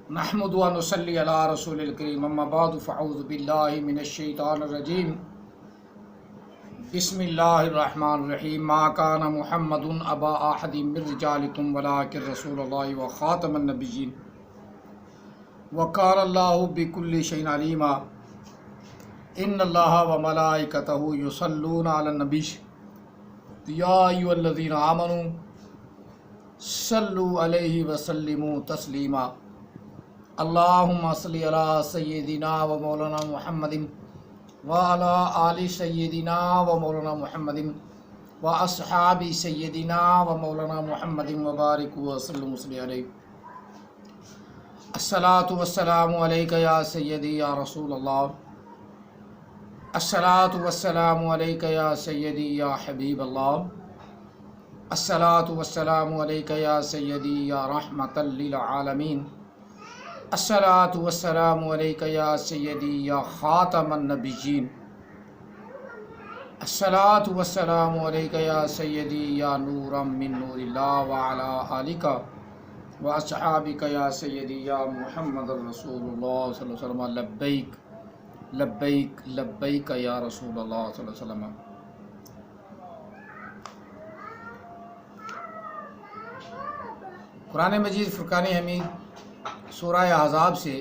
نحمد و نصلی علی رسول الکریم اما بعد فاعوذ باللہ من الشیطان الرجیم بسم اللہ الرحمن الرحیم ما کان محمد ابا احد من رجالکم ولکن رسول اللہ و خاتم النبیین وکان اللہ بکل شیء علیما ان اللہ و ملائکتہ یصلون علی النبی یا ایھا الذین آمنوا صلوا علیہ وسلموا تسلیما اللہم صلی علی سیدنا و مولانا محمد وعلی آل سیدنا و مولانا محمد و اصحاب سیدنا و مولانا محمد وبارک وسلم علیہ الصلاۃ والسلام علیک یا سیدی یا رسول اللہ الصلاۃ والسلام علیک یا سیدی یا حبیب اللہ الصلاۃ والسلام علیک یا سیدی یا رحمۃ للعالمین الصلاۃ والسلام علیک یا سیدی یا خاتم النبیین الصلاۃ والسلام علیک یا سیدی یا نورا من نور اللہ وعلی آلک و اصحابک یا سیدی یا محمد رسول اللہ صلی اللہ علیہ وسلم لبیک لبیک لبیک یا رسول اللہ صلی اللہ علیہ وسلم۔ قرآن مجید فرقان حمید سورہ احزاب سے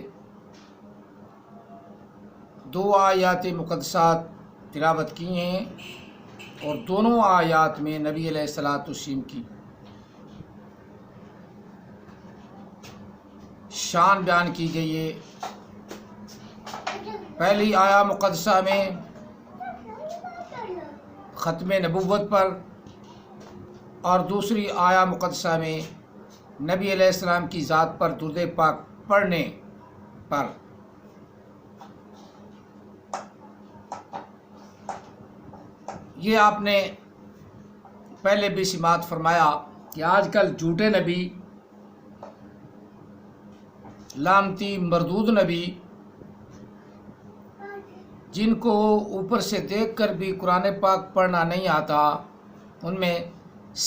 دو آیات مقدسات تلاوت کی ہیں اور دونوں آیات میں نبی علیہ الصلوۃ والتسلیم کی شان بیان کی گئی ہے۔ پہلی آیا مقدسہ میں ختم نبوت پر اور دوسری آیا مقدسہ میں نبی علیہ السلام کی ذات پر درود پاک پڑھنے پر۔ یہ آپ نے پہلے بھی سماعت فرمایا کہ آج کل جھوٹے نبی، لعنتی مردود نبی، جن کو اوپر سے دیکھ کر بھی قرآن پاک پڑھنا نہیں آتا، ان میں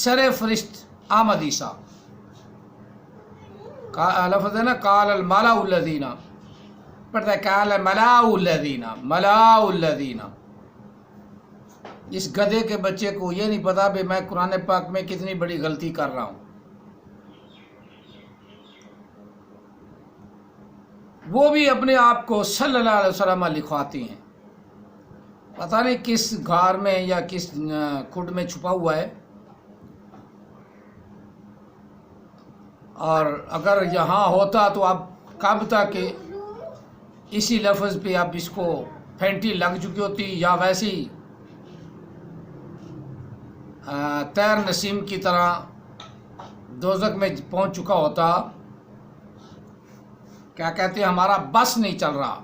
سر فرشت احمد عیسیٰ لفظ ہے نا، قال الملا الذین، پڑھتا ہے قال ملا الذین، ملا الذین۔ اس گدھے کے بچے کو یہ نہیں پتا کہ میں قرآن پاک میں کتنی بڑی غلطی کر رہا ہوں۔ وہ بھی اپنے آپ کو صلی اللہ علیہ وسلم لکھواتی ہیں، پتہ نہیں کس غار میں یا کس کھڈ میں چھپا ہوا ہے، اور اگر یہاں ہوتا تو اب کب تک اسی لفظ پہ اب اس کو پھینٹی لگ چکی ہوتی، یا ویسی طیر نسیم کی طرح دوزخ میں پہنچ چکا ہوتا۔ کیا کہتے ہیں، ہمارا بس نہیں چل رہا،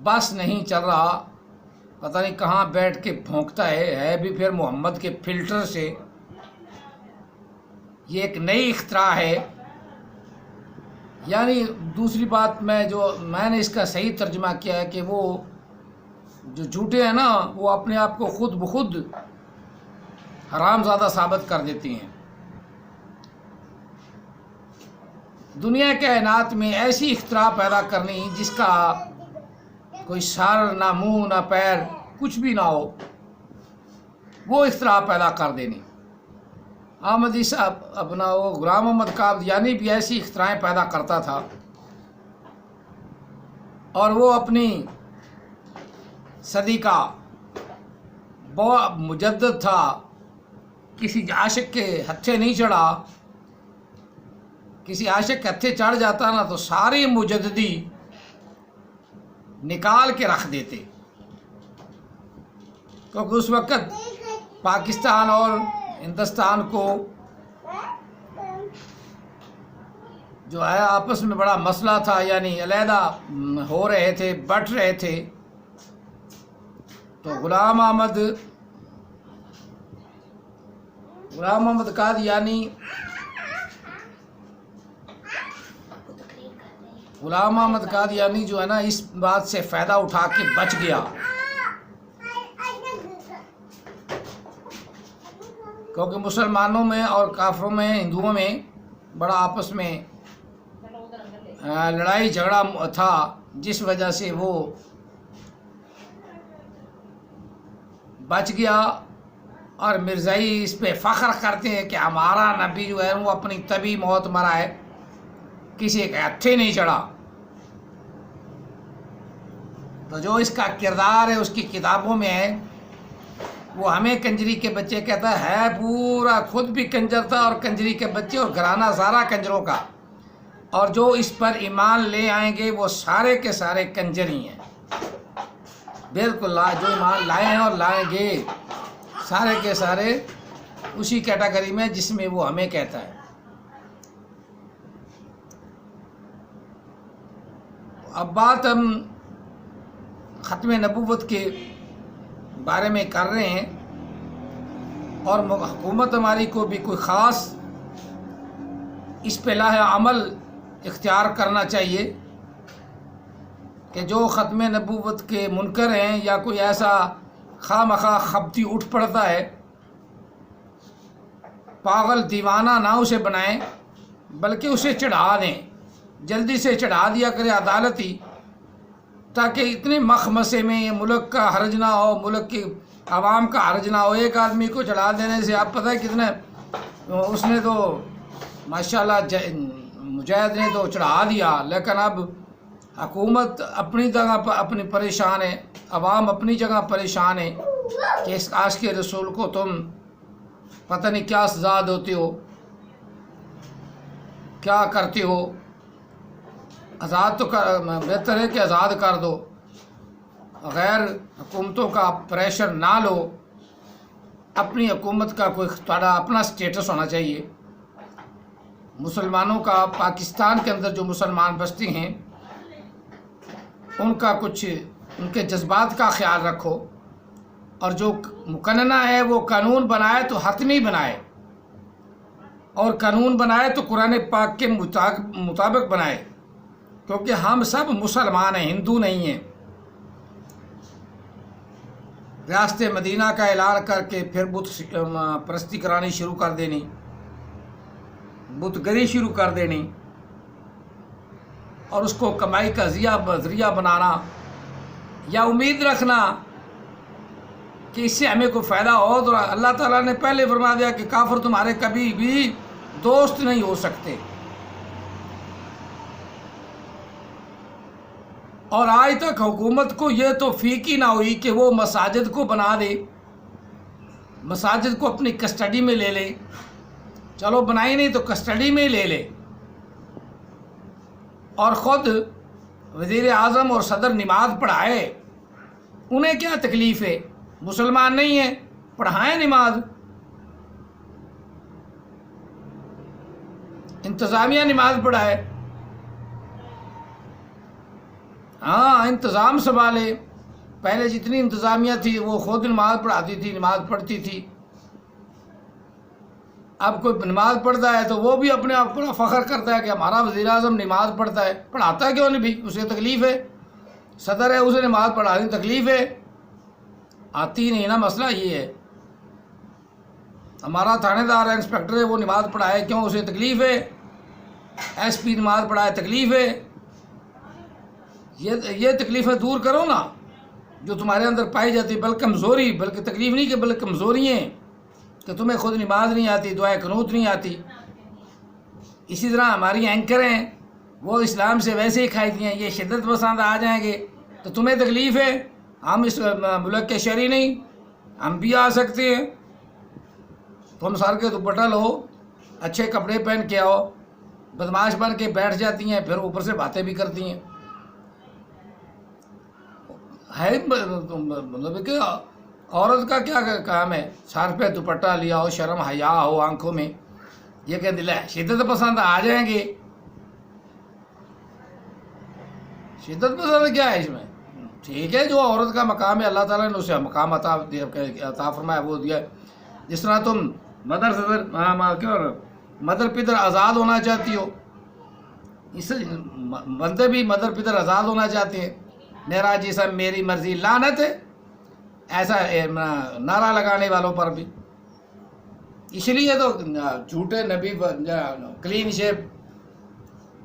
بس نہیں چل رہا، پتہ نہیں کہاں بیٹھ کے بھونکتا ہے بھی پھر محمد کے فلٹر سے۔ یہ ایک نئی اختراع ہے۔ یعنی دوسری بات میں نے اس کا صحیح ترجمہ کیا ہے کہ وہ جو جھوٹے ہیں نا، وہ اپنے آپ کو خود بخود حرام زادہ ثابت کر دیتی ہیں۔ دنیا کائنات میں ایسی اختراع پیدا کرنی جس کا کوئی سر نہ منہ نہ پیر کچھ بھی نہ ہو، وہ اختراع پیدا کر دینی۔ احمد عیسیٰ اپنا وہ غلام محمد قادیانی بھی ایسی اختراعیں پیدا کرتا تھا، اور وہ اپنی صدی کا بہت مجدد تھا، کسی عاشق کے ہتھے نہیں چڑھا۔ کسی عاشق کے ہتھے چڑھ جاتا نا تو ساری مجددی نکال کے رکھ دیتے، کیونکہ اس وقت پاکستان اور ہندوستان کو جو ہے آپس میں بڑا مسئلہ تھا، یعنی علیحدہ ہو رہے تھے، بٹ رہے تھے۔ تو غلام محمد قادیانی جو ہے نا، اس بات سے فائدہ اٹھا کے بچ گیا، کیونکہ مسلمانوں میں اور کافروں میں، ہندوؤں میں بڑا آپس میں لڑائی جھگڑا تھا جس وجہ سے وہ بچ گیا، اور مرزائی اس پہ فخر کرتے ہیں کہ ہمارا نبی جو ہے وہ اپنی طبی موت مرا ہے، کسی کے ہتھے نہیں چڑھا۔ تو جو اس کا کردار ہے اس کی کتابوں میں ہے، وہ ہمیں کنجری کے بچے کہتا ہے پورا خود بھی کنجر تھا اور کنجری کے بچے اور گھرانہ سارا کنجروں کا، اور جو اس پر ایمان لے آئیں گے وہ سارے کے سارے کنجر ہی ہیں، بالکل جو ایمان لائے ہیں اور لائیں گے سارے کے سارے اسی کیٹیگری میں جس میں وہ ہمیں کہتا ہے۔ اب بات ہم ختم نبوت کے بارے میں کر رہے ہیں، اور حکومت ہماری کو بھی کوئی خاص اس پہ لاہ عمل اختیار کرنا چاہیے کہ جو ختم نبوت کے منکر ہیں یا کوئی ایسا خواہ مخواہ خبتی اٹھ پڑتا ہے، پاگل دیوانہ نہ اسے بنائیں بلکہ اسے چڑھا دیں، جلدی سے چڑھا دیا کرے عدالتی، تاکہ اتنے مخمسے میں یہ ملک کا حرج نہ ہو، ملک کی عوام کا حرج نہ ہو۔ ایک آدمی کو چڑھا دینے سے آپ پتہ ہے کتنے اس نے تو ماشاءاللہ مجاہد نے تو چڑھا دیا، لیکن اب حکومت اپنی جگہ پر اپنی پریشان ہے، عوام اپنی جگہ پریشان ہے کہ اس عاشق رسول کو تم پتہ نہیں کیا سزا دیتے ہو، کیا کرتے ہو۔ آزاد تو بہتر ہے کہ آزاد کر دو، غیر حکومتوں کا پریشر نہ لو، اپنی حکومت کا کوئی تھوڑا اپنا سٹیٹس ہونا چاہیے۔ مسلمانوں کا پاکستان کے اندر جو مسلمان بستی ہیں ان کا کچھ ان کے جذبات کا خیال رکھو، اور جو مقننہ ہے وہ قانون بنائے تو حتمی بنائے، اور قانون بنائے تو قرآن پاک کے مطابق بنائے، کیونکہ ہم سب مسلمان ہیں، ہندو نہیں ہیں۔ ریاست مدینہ کا اعلان کر کے پھر بت پرستی کرانی شروع کر دینی، بت گری شروع کر دینی، اور اس کو کمائی کا ذریعہ بنانا، یا امید رکھنا کہ اس سے ہمیں کوئی فائدہ ہو۔ تو اللہ تعالیٰ نے پہلے فرما دیا کہ کافر تمہارے کبھی بھی دوست نہیں ہو سکتے، اور آج تک حکومت کو یہ توفیق ہی نہ ہوئی کہ وہ مساجد کو بنا دے، مساجد کو اپنی کسٹڈی میں لے لے، چلو بنائی نہیں تو کسٹڈی میں ہی لے لے، اور خود وزیر اعظم اور صدر نماز پڑھائے۔ انہیں کیا تکلیف ہے؟ مسلمان نہیں ہیں، پڑھائیں نماز، انتظامیہ نماز پڑھائے، ہاں انتظام سنبھالے۔ پہلے جتنی انتظامیہ تھی وہ خود نماز پڑھاتی تھی، نماز پڑھتی تھی، اب کوئی نماز پڑھتا ہے تو وہ بھی اپنے آپ کو فخر کرتا ہے کہ ہمارا وزیر اعظم نماز پڑھتا ہے۔ پڑھاتا کیوں نہیں بھی؟ اسے تکلیف ہے، صدر ہے اسے نماز پڑھانے تکلیف ہے، آتی نہیں نا، مسئلہ یہ ہے۔ ہمارا تھانے دار ہے، انسپیکٹر ہے، وہ نماز پڑھائے کیوں؟ اسے تکلیف ہے۔ ایس پی نماز پڑھائے تکلیف ہے۔ یہ تکلیفیں دور کرو نا جو تمہارے اندر پائی جاتی، بلکہ کمزوری، بلکہ تکلیف نہیں کہ بلکہ کمزوری ہیں کہ تمہیں خود نماز نہیں آتی، دعائے قنوت نہیں آتی۔ اسی طرح ہماری اینکر ہیں، وہ اسلام سے ویسے ہی کھائی ہیں، یہ شدت پسند آ جائیں گے تو تمہیں تکلیف ہے۔ ہم اس ملک کے شہری نہیں، ہم بھی آ سکتے ہیں۔ تم سر کے دوپٹہ لو، اچھے کپڑے پہن کے آؤ، بدماش بن کے بیٹھ جاتی ہیں، پھر اوپر سے باتیں بھی کرتی ہیں۔ ہے مطلب کہ عورت کا کیا کام ہے؟ سر پہ دوپٹہ لیا ہو، شرم حیا ہو آنکھوں میں، یہ کہ دل ہے شدت پسند آ جائیں گے۔ شدت پسند کیا ہے اس میں؟ ٹھیک ہے، جو عورت کا مقام ہے اللہ تعالیٰ نے اسے مقام عطا فرمایا وہ دیا ہے۔ جس طرح تم مدر پدر آزاد ہونا چاہتی ہو، اس بندے بھی مدر پدر آزاد ہونا چاہتے ہیں۔ میرا جسم میری مرضی، لعنت ہے ایسا نعرہ لگانے والوں پر بھی۔ اس لیے تو جھوٹے نبی کلین شیپ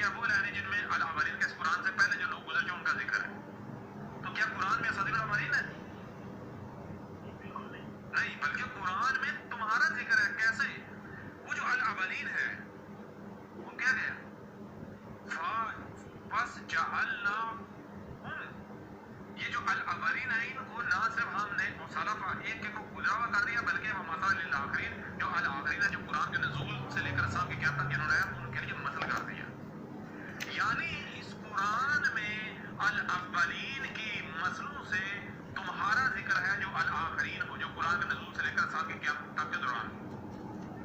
کیا وہ لائنیں جن میں الاولین کے قرآن سے پہلے جو لوگ گزر چکے ان کا ذکر ہے، تو کیا قرآن میں اساطیر الاولین ہے؟ نہیں، بلکہ قرآن میں تمہارا ذکر ہے. کیسے؟ وہ جو الاولین ہے وہ کیا گیا بس جعلنا یہ جو الاولین ہیں ان کو نہ صرف ہم نے مصالفہ ایک کو گزراوا کر دیا بلکہ وہ مثال للآخرین جو الاخرین ہے جو قرآن کے نزول سے لے کر اسلام کی قیامت تک جنہوں نے ان کے لیے مثل کر دیا. یعنی اس قرآن میں الاولین کی مثلوں سے تمہارا ذکر ہے جو الاخرین ہو، جو قرآن کے نزول سے لے کر اسلام کی قیامت تک کے دوران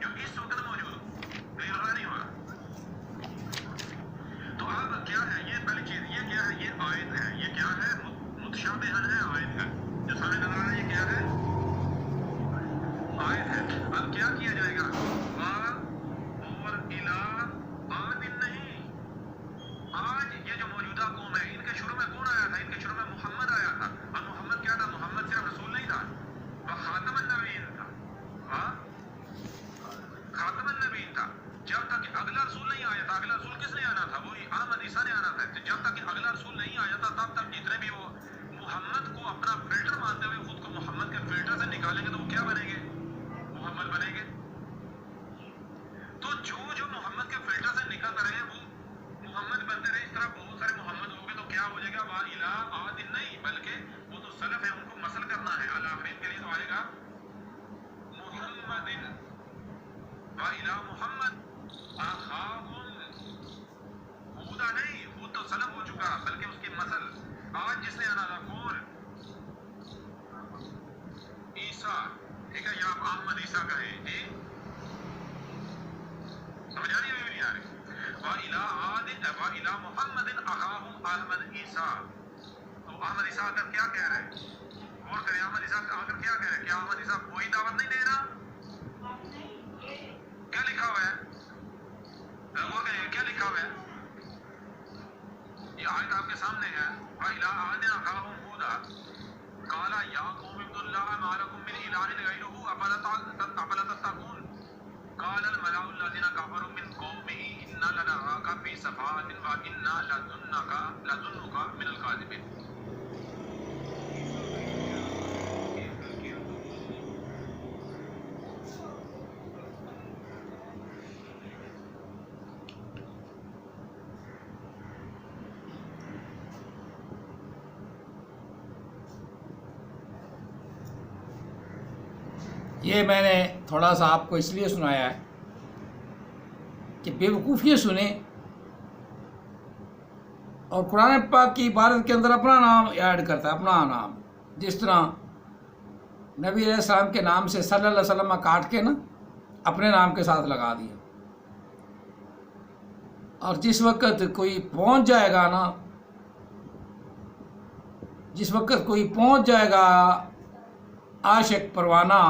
جو اس وقت موجود ہو. کلیئر ہو نہیں ہو رہا؟ تو اب کیا ہے یہ پہلی چیز، یہ کیا ہے؟ یہ آیت ہے. یہ کیا ہے؟ متشابہن ہے، آیت ہے. جو سامنے نظر آ رہا ہے یہ کیا ہے؟ آیت ہے. اب کیا کیا جائے گا؟ اور الہ آد نہیں، آج یہ جو موجودہ قوم ہے ان کے شروع میں کون آیا تھا؟ ان کے شروع میں محمد آیا تھا. اور محمد کیا تھا؟ محمد صرف رسول نہیں تھا، وہ خاتم النبیین تھا. ہاں خاتم النبیین تھا. جب تک کہ اگلا رسول نہیں آیا تھا. اگلا رسول کس نے آنا تھا؟ وہی احمد عیسیٰ نے آنا تھا. جب تک کہ اگلا رسول نہیں آیا تھا تب تک جتنے بھی وہ محمد کو اپنا فلٹر مانتے ہوئے خود کو محمد کے فلٹر سے نکالیں گے تو وہ کیا بنیں گے؟ محمد بنیں گے. تو جو محمد کے فلٹر سے نکل رہے ہیں وہ محمد بنتے رہے. اس طرح بہت سارے محمد ہو گئے تو کیا ہو جائے گا؟ وا الہ آد نہیں، بلکہ وہ تو سلف ہے، ان کو مسل کرنا ہے. الاخرین کے لیے تو آئے گا محمد وا الہ محمد اخاہم ہودا نہیں، وہ تو سلف ہو چکا بلکہ اس کی مسل آج جس نے آنا تھا کون؟ عیسیٰ. ٹھیک ہے، یا آپ احمد عیسیٰ کہیں جی، سمجھ آ رہی ہے؟ نہیں آ رہی؟ وَإِلَىٰ عَادٍ وَإِلَىٰ مُحَمَّدٍ أَخَاهُمْ أَحْمَدَ عیسیٰ. تو احمد عیسیٰ آ کر کیا کہہ رہے ہیں؟ غور کریں، احمد عیسیٰ آ کر کیا کہہ رہے ہیں؟ کیا احمد عیسیٰ کوئی دعوت نہیں دے رہا؟ کیا لکھا ہوا ہے؟ غور کریں کیا لکھا ہوا ہے؟ یہ آیت آپ کے سامنے ہے. وَإِلَىٰ عَادٍ أَخَاهُمْ هُودًا قَالَ يَا قَوْمِ اعْبُدُوا اللَّهَ مَا لَكُم مِّنْ إِلَٰهٍ غَيْرُهُ أَفَلَا تَتَّقُونَ. قال الملأ الذين كفروا من قومه إنا لنراك في سفاهة وإنا لظنك من الكاذبين. یہ میں نے تھوڑا سا آپ کو اس لیے سنایا ہے کہ بے وقوفیاں سنیں اور قرآن پاک کی عبارت کے اندر اپنا نام ایڈ کرتا ہے، اپنا نام. جس طرح نبی علیہ السلام کے نام سے صلی اللہ علیہ وسلم کاٹ کے نا اپنے نام کے ساتھ لگا دیا. اور جس وقت کوئی پہنچ جائے گا نا، جس وقت کوئی پہنچ جائے گا عاشق پروانہ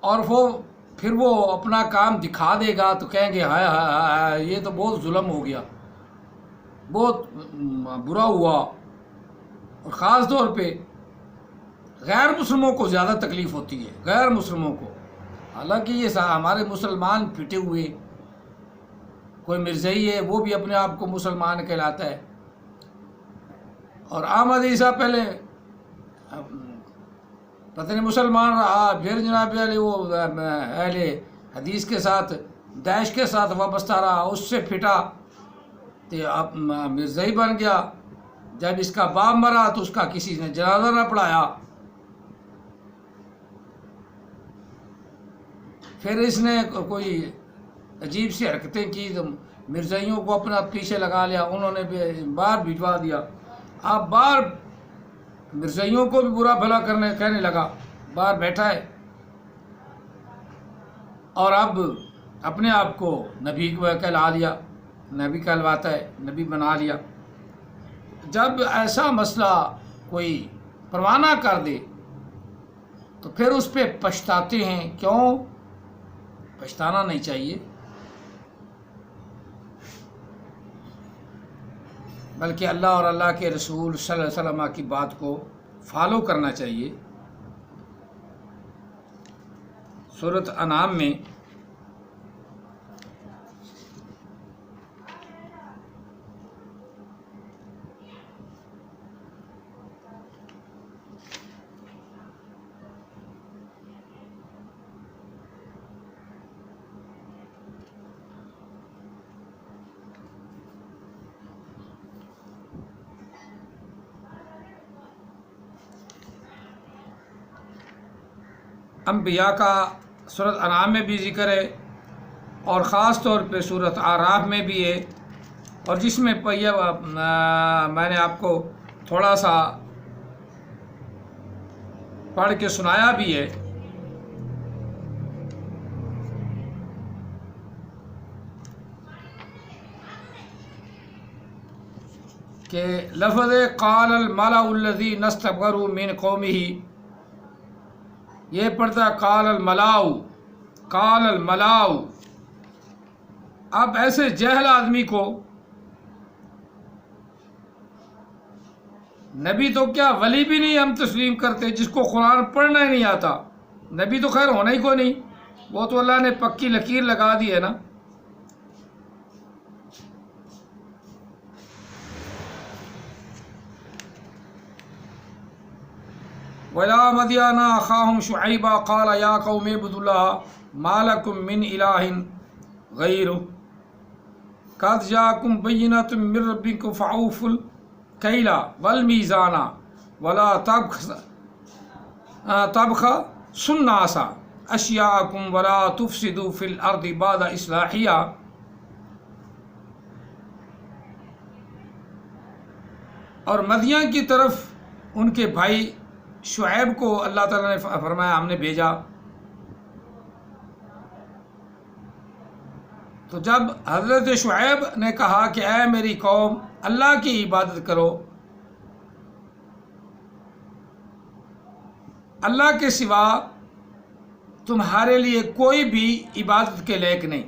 اور پھر وہ اپنا کام دکھا دے گا تو کہیں گے ہائے ہائے ہائے یہ تو بہت ظلم ہو گیا، بہت برا ہوا. اور خاص طور پہ غیر مسلموں کو زیادہ تکلیف ہوتی ہے، غیر مسلموں کو. حالانکہ یہ ہمارے مسلمان پھٹے ہوئے، کوئی مرزائی ہے وہ بھی اپنے آپ کو مسلمان کہلاتا ہے. اور احمد عیسیٰ پہلے پتہ نہیں مسلمان رہا، پھر جناب علی وہ اہل حدیث کے ساتھ داعش کے ساتھ وابستہ رہا، اس سے پھٹا تو اب مرزائی بن گیا. جب اس کا باپ مرا تو اس کا کسی نے جنازہ نہ پڑھایا. پھر اس نے کوئی عجیب سی حرکتیں کی تو مرزائیوں کو اپنا پیچھے لگا لیا، انہوں نے بھی باہر بھجوا دیا. اب باہر مرزائیوں کو بھی برا بھلا کہنے لگا، باہر بیٹھا ہے اور اب اپنے آپ کو نبی کو کہلا لیا، نبی کہلواتا ہے، نبی بنا لیا. جب ایسا مسئلہ کوئی پروانہ کر دے تو پھر اس پہ پچھتاتے ہیں. کیوں پچھتانا نہیں چاہیے، بلکہ اللہ اور اللہ کے رسول صلی اللہ علیہ وسلم کی بات کو فالو کرنا چاہیے. سورۃ انعام میں انبیاء کا سورۃ انعام میں بھی ذکر ہے اور خاص طور پہ سورۃ اعراف میں بھی ہے، اور جس میں میں نے آپ کو تھوڑا سا پڑھ کے سنایا بھی ہے کہ لفظ قال الملأ الذین استكبروا من قومہ، یہ پڑھتا قال الملأ. اب ایسے جاہل آدمی کو نبی تو کیا ولی بھی نہیں ہم تسلیم کرتے، جس کو قرآن پڑھنا ہی نہیں آتا. نبی تو خیر ہونا ہی کو نہیں، وہ تو اللہ نے پکی لکیر لگا دی ہے نا. وَإِلَىٰ مَدْيَنَ أَخَاهُمْ شُعَيْبًا قَالَ يَا قَوْمِ اعْبُدُوا اللَّهَ مَا لَكُم مِّنْ إِلَٰهٍ غَيْرُهُ قَدْ جَاءَكُم بَيِّنَةٌ مِّن رَّبِّكُمْ فَأَوْفُوا الْكَيْلَ وَالْمِيزَانَ وَلَا تَبْخَسُوا النَّاسَ أَشْيَاءَهُمْ وَلَا تُفْسِدُوا فِي الْأَرْضِ بَعْدَ إِصْلَاحِهَا. اور مدین کی طرف ان کے بھائی شعیب کو اللہ تعالیٰ نے فرمایا ہم نے بھیجا. تو جب حضرت شعیب نے کہا کہ اے میری قوم اللہ کی عبادت کرو، اللہ کے سوا تمہارے لیے کوئی بھی عبادت کے لائق نہیں،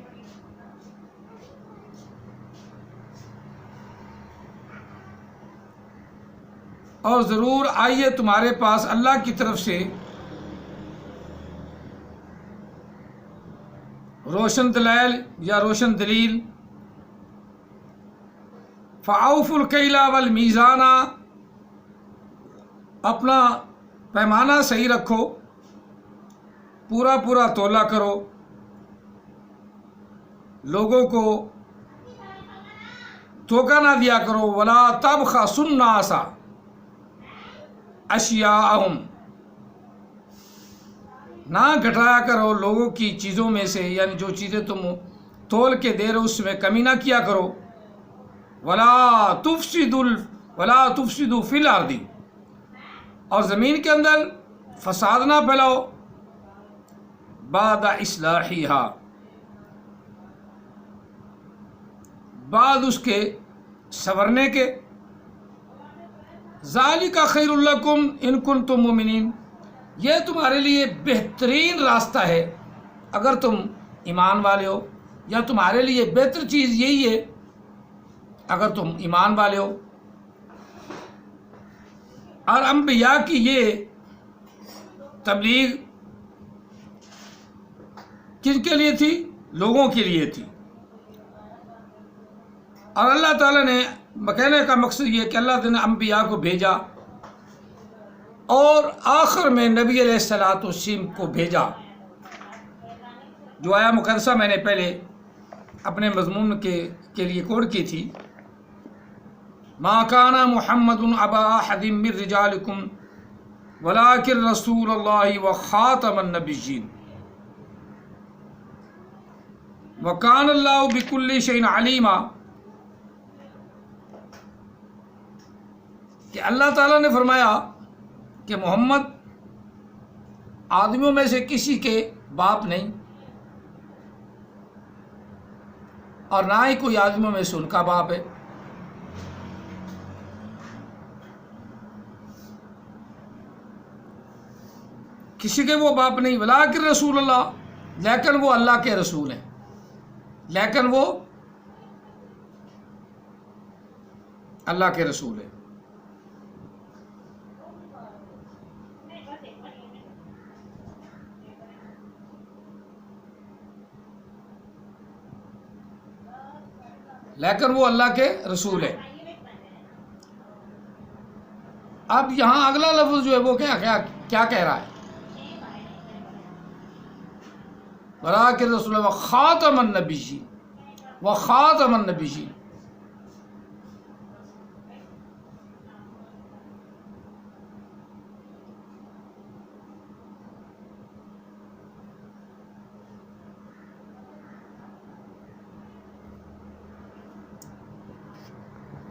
اور ضرور آئیے تمہارے پاس اللہ کی طرف سے روشن دلائل یا روشن دلیل. فَأَوْفُوا الْكَيْلَ وَالْمِيزَانَ، اپنا پیمانہ صحیح رکھو، پورا تولا کرو، لوگوں کو دھوکہ نہ دیا کرو. وَلَا تَبْخَسُوا النَّاسَ اشیاءہم، نہ گھٹایا کرو لوگوں کی چیزوں میں سے، یعنی جو چیزیں تم تول کے دے رہے ہو اس میں کمی نہ کیا کرو. ولا تفسدوا فی الارض، اور زمین کے اندر فساد نہ پھیلاؤ. بعد اصلاحیہا، بعد اس کے سنورنے کے. ذالک خیر لکم ان کنتم مؤمنین، یہ تمہارے لیے بہترین راستہ ہے اگر تم ایمان والے ہو، یا تمہارے لیے بہتر چیز یہی ہے اگر تم ایمان والے ہو. اور انبیاء کی یہ تبلیغ کن کے لیے تھی؟ لوگوں کے لیے تھی. اور اللہ تعالیٰ نے کہنے کا مقصد یہ کہ اللہ نے انبیاء کو بھیجا اور آخر میں نبی علیہ الصلوۃ والسلام کو بھیجا. جو آیا مقدسہ میں نے پہلے اپنے مضمون کے لیے کوٹ کی تھی، ما کان محمد ابا احد من رجالکم ولکن رسول اللہ وخاتم النبیین وکان اللہ بکل شیء علیما. کہ اللہ تعالیٰ نے فرمایا کہ محمد آدمیوں میں سے کسی کے باپ نہیں، اور نہ ہی کوئی آدمیوں میں سے ان کا باپ ہے. کسی کے وہ باپ نہیں. ولیکن رسول اللہ، لیکن وہ اللہ کے رسول ہیں، لیکن وہ اللہ کے رسول ہیں. لیکن وہ اللہ کے رسول ہے. اب یہاں اگلا لفظ جو ہے وہ کیا کہہ رہا ہے؟ ولیکن رسول اللہ خاتم النبیین وخاتم النبیین.